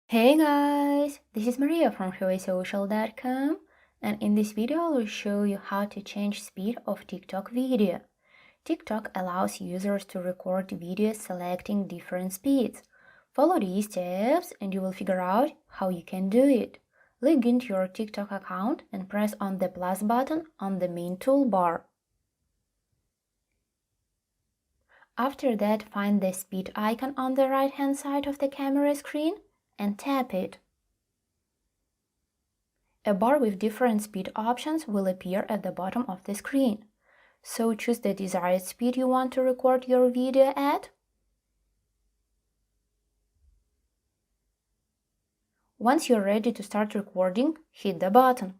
Hey guys, this is Maria from HuaweiSocial.com, and in this video I will show you how to change speed of TikTok video. TikTok allows users to record videos selecting different speeds. Follow these steps and you will figure out how you can do it. Log into your TikTok account and press on the plus button on the main toolbar. After that, find the speed icon on the right hand side of the camera screen and tap it. A bar with different speed options will appear at the bottom of the screen. So choose the desired speed you want to record your video at. Once you're ready to start recording, hit the button.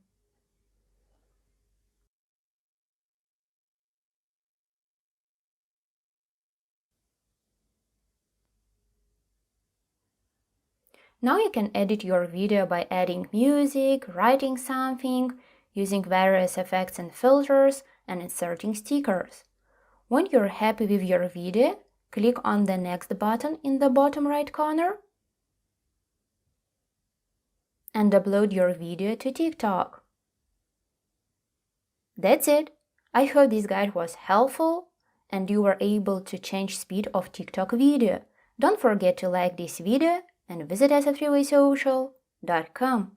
Now you can edit your video by adding music, writing something, using various effects and filters, and inserting stickers. When you're happy with your video, click on the next button in the bottom right corner and upload your video to TikTok. That's it. I hope this guide was helpful and you were able to change speed of TikTok video. Don't forget to like this video and visit us at HuaweiSocial.com.